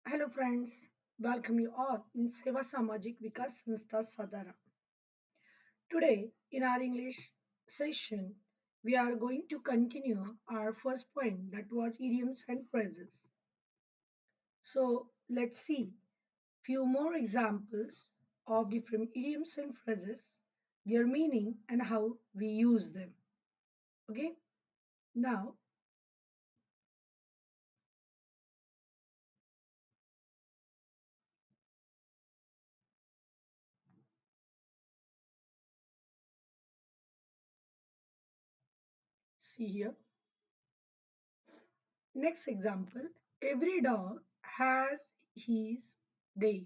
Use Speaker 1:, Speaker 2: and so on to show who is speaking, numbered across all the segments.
Speaker 1: Hello friends, welcome you all in Seva Samajik Vikas Sanstha Sadara. Today in our English session, we are going to continue our first point that was idioms and phrases. So let's see few more examples of different idioms and phrases, their meaning and how we use them. Okay, now see here. Next example, every dog has his day.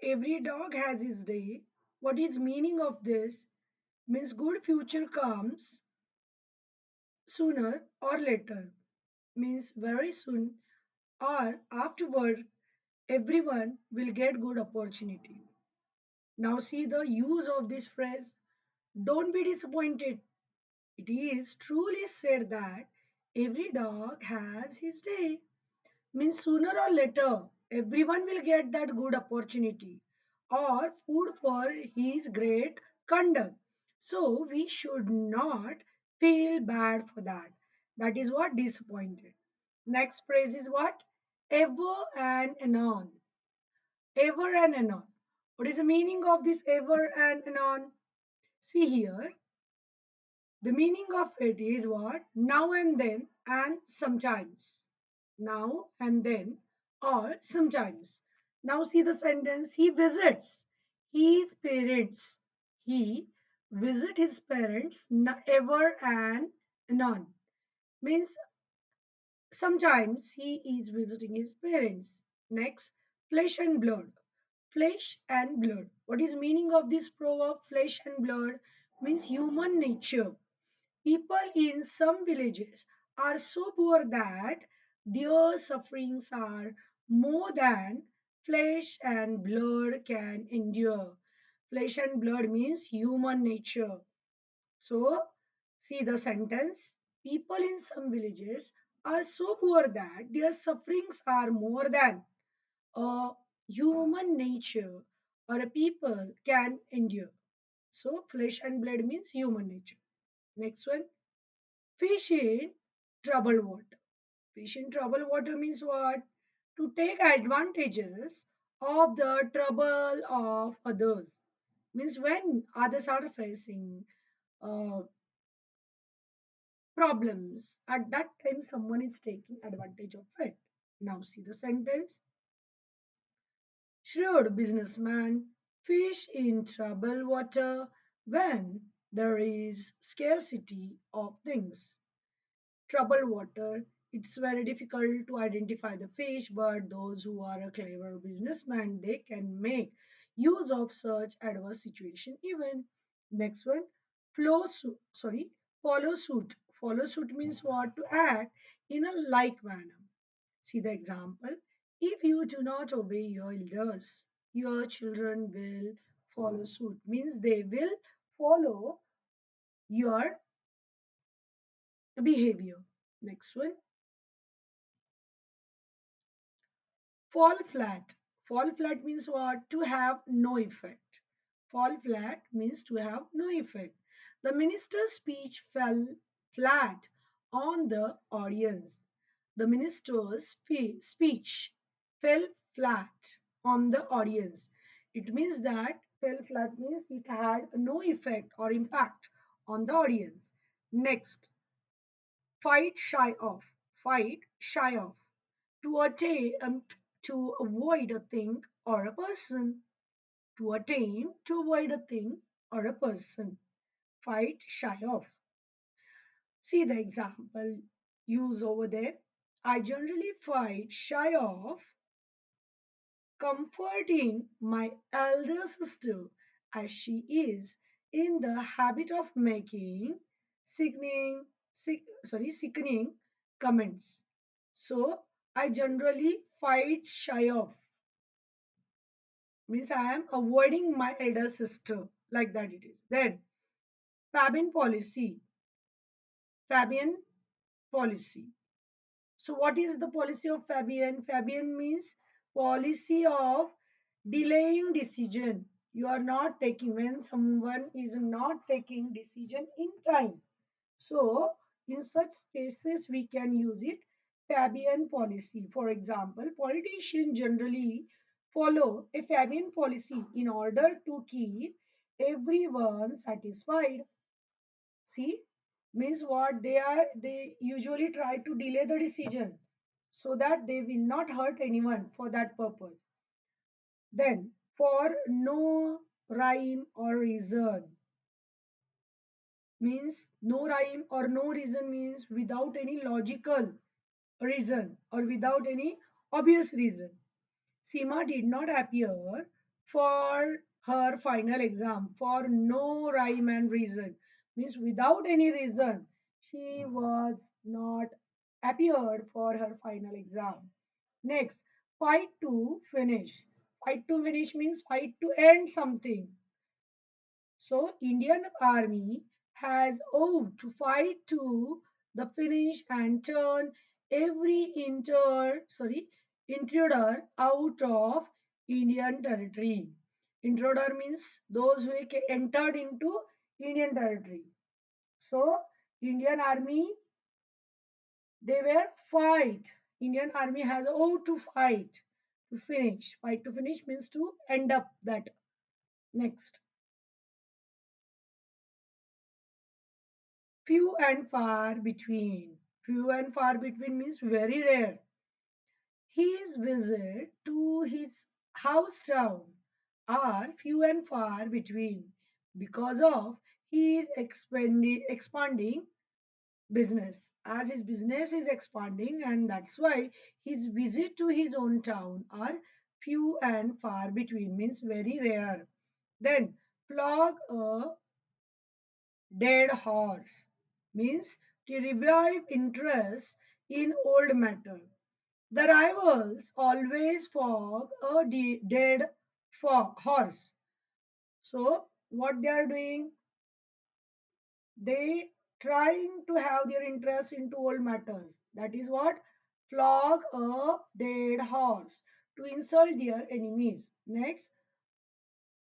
Speaker 1: Every dog has his day. What is meaning of this? Means good future comes sooner or later. Means very soon or afterward everyone will get good opportunity. Now see the use of this phrase. Don't be disappointed. It is truly said that every dog has his day. Means sooner or later everyone will get that good opportunity or food for his great conduct, so we should not feel bad for that. That is what disappointed. Next phrase is what? Ever and anon. Ever and anon. What is the meaning of this ever and anon? See here, the meaning of it is what? Now and then and sometimes. Now and then or sometimes. Now see the sentence. He visits his parents. He visit his parents ever and anon. Means sometimes he is visiting his parents. Next, flesh and blood. Flesh and blood. What is meaning of this proverb? Flesh and blood means human nature. People in some villages are so poor that their sufferings are more than flesh and blood can endure. Flesh and blood means human nature. So, see the sentence. People in some villages are so poor that their sufferings are more than a human nature or a people can endure. So, flesh and blood means human nature. Next one. Fish in troubled water. Fish in troubled water means what? To take advantages of the trouble of others. Means when others are facing uh, problems, at that time someone is taking advantage of it. Now see the sentence. Shrewd businessman fish in troubled water when there is scarcity of things. Troubled water, it's very difficult to identify the fish, but those who are a clever businessman, they can make use of such adverse situation even. Next one, follow suit. Follow suit means what? To act in a like manner. See the example. If you do not obey your elders, your children will follow suit. Means they will follow your behavior. Next one, fall flat. Fall flat means what? To have no effect. Fall flat means to have no effect. The minister's speech fell flat on the audience. The minister's speech fell flat on the audience. It means that fell flat means it had no effect or impact on the audience. Next, fight shy of. Fight shy of. To attain to avoid a thing or a person. To attain, to avoid a thing or a person. Fight shy of. See the example use over there. I generally fight shy of comforting my elder sister as she is in the habit of making sickening comments. So I generally fight shy of means I am avoiding my elder sister, like that it is. Then Fabian policy. Fabian policy. So what is the policy of Fabian? Fabian means policy of delaying decision. You are not taking when someone is not taking decision in time. So in such cases we can use it Fabian policy. For example, politicians generally follow a Fabian policy in order to keep everyone satisfied. See, means what they usually try to delay the decision so that they will not hurt anyone for that purpose. Then, for no rhyme or reason means no rhyme or no reason means without any logical reason or without any obvious reason. Seema did not appear for her final exam for no rhyme and reason means without any reason she was not appeared for her final exam. Next, fight to finish. Fight to finish means fight to end something. So Indian Army has vowed to fight to the finish and turn every intruder out of Indian territory. Intruder means those who entered into Indian territory. So Indian Army they were fight. Indian Army has vowed to fight to finish. Fight to finish means to end up that. Next. Few and far between. Few and far between means very rare. His visit to his house town are few and far between because of his expanding business. As his business is expanding, and that's why his visit to his own town are few and far between means very rare. Then flog a dead horse means to revive interest in old matter. The rivals always flog a dead horse. So what they are doing, they trying to have their interest into old matters. That is what flog a dead horse to insult their enemies. Next,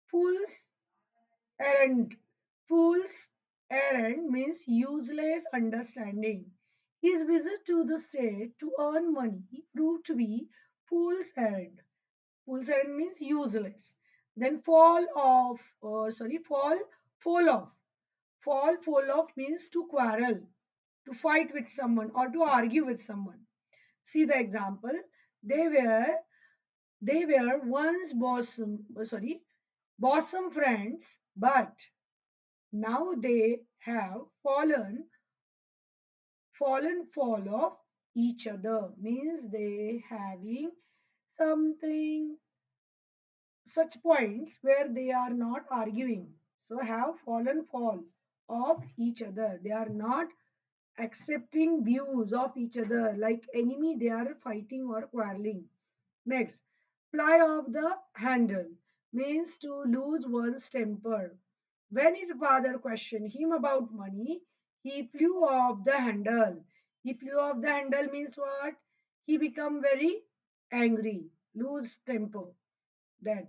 Speaker 1: fools errand. Fool's errand means useless understanding. His visit to the state to earn money proved to be fool's errand. Fool's errand means useless. Then fall off. Fall off means to quarrel, to fight with someone or to argue with someone. See the example. They were they were once bosom friends, but now they have fallen fall off each other means they having something such points where they are not arguing, so have fallen fall of each other, they are not accepting views of each other, like enemy they are fighting or quarreling. Next, fly off the handle means to lose one's temper. When his father questioned him about money, he flew off the handle. He flew off the handle means what? He become very angry, lose temper. Then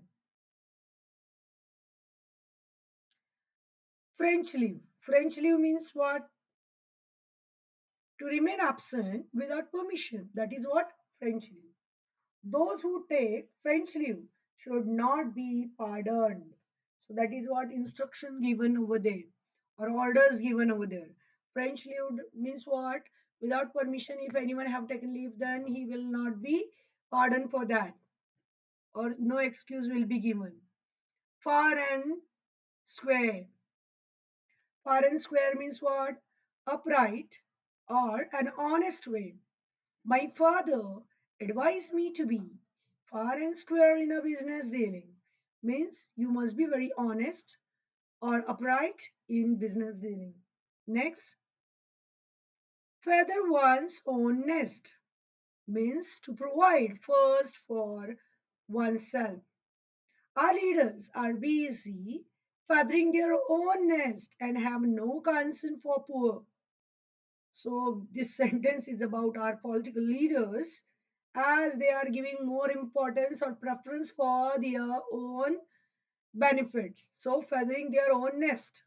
Speaker 1: French leave. French leave means what? To remain absent without permission. That is what French leave. Those who take French leave should not be pardoned. So that is what instruction given over there or orders given over there. French leave means what? Without permission, if anyone have taken leave, then he will not be pardoned for that or no excuse will be given. Far and square. Far and square means what? Upright or an honest way. My father advised me to be fair and square in a business dealing. Means you must be very honest or upright in business dealing. Next, feather one's own nest means to provide first for oneself. Our leaders are busy feathering their own nest and have no concern for poor. So this sentence is about our political leaders as they are giving more importance or preference for their own benefits. So, feathering their own nest.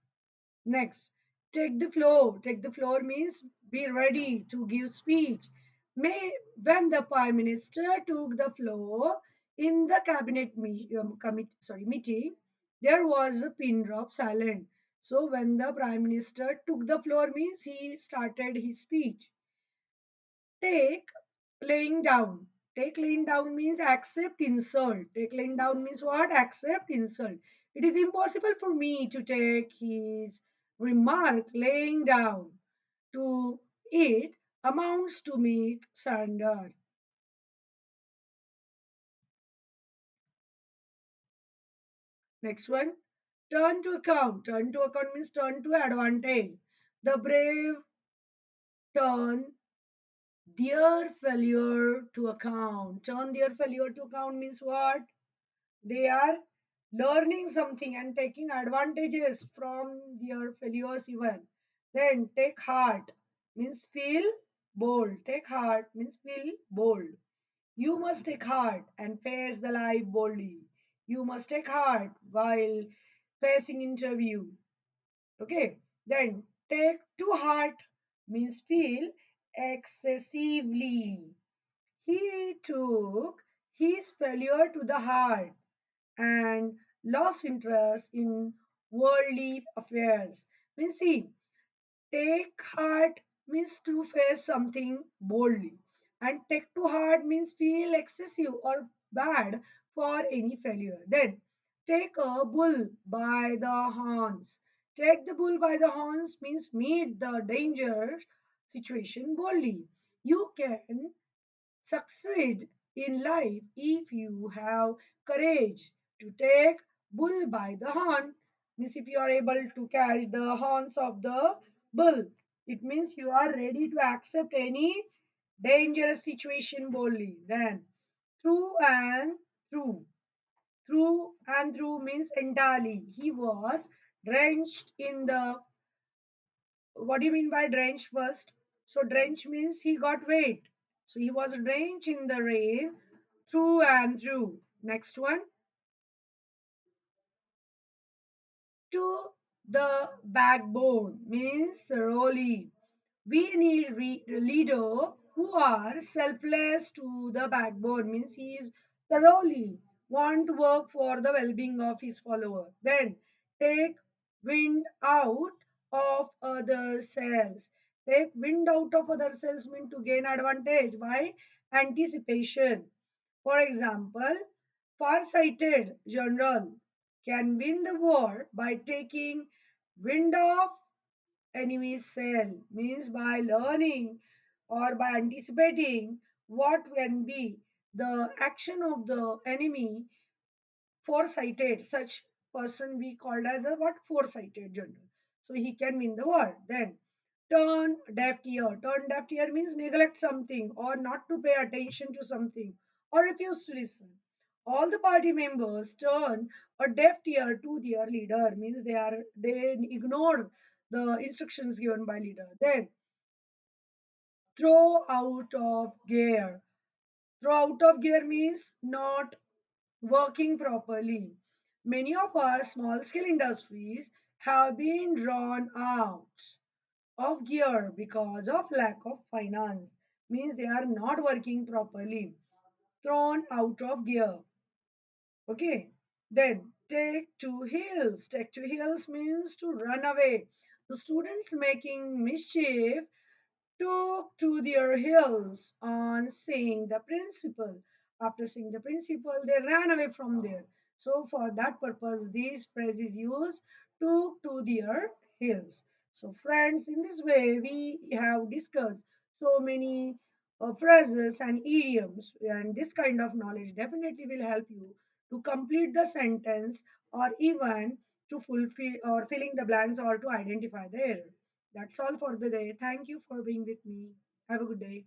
Speaker 1: Next, take the floor. Take the floor means be ready to give speech. May when the Prime Minister took the floor in the meeting, there was a pin drop silent. So when the Prime Minister took the floor means he started his speech. Take laying down. Take laying down means accept insult. Take laying down means what? Accept insult. It is impossible for me to take his remark laying down. To it amounts to make surrender. Next one. Turn to account. Turn to account means turn to advantage. The brave turn their failure to account. Turn their failure to account means what? They are learning something and taking advantages from their failures even. Then take heart means feel bold. Take heart means feel bold. You must take heart and face the life boldly. You must take heart while facing interview. Okay. Then take to heart means feel excessively. He took his failure to the heart and lost interest in worldly affairs. Means see, take heart means to face something boldly, and take to heart means feel excessive or bad for any failure. Then take a bull by the horns. Take the bull by the horns means meet the danger situation boldly. You can succeed in life if you have courage to take bull by the horn. Means if you are able to catch the horns of the bull, it means you are ready to accept any dangerous situation boldly. Then through and through. Through and through means entirely. He was drenched in the, what do you mean by drenched first? So drenched means he got wet. So he was drenched in the rain through and through. Next one, to the backbone means thoroughly. We need leader who are selfless to the backbone means he is thoroughly want to work for the well-being of his follower. Then take wind out of other cells. Take wind out of other cells mean to gain advantage by anticipation. For example, far-sighted general can win the war by taking wind off enemy cell means by learning or by anticipating what can be the action of the enemy. Foresighted such person we called as a what? Foresighted general, so he can win the war. Then turn deaf ear. Turn deaf ear means neglect something or not to pay attention to something or refuse to listen. All the party members turn a deaf ear to their leader means they ignore the instructions given by leader. Then throw out of gear. Throw out of gear means not working properly. Many of our small scale industries have been drawn out of gear because of lack of finance. Means they are not working properly. Thrown out of gear. Okay. Then take to heels. Take to heels means to run away. The students making mischief took to their heels on seeing the principal. After seeing the principal, they ran away from there. So, for that purpose, this phrase is used took to their heels. So, friends, in this way, we have discussed so many phrases and idioms, and this kind of knowledge definitely will help you to complete the sentence or even to fulfill or filling the blanks or to identify the error. That's all for the day. Thank you for being with me. Have a good day.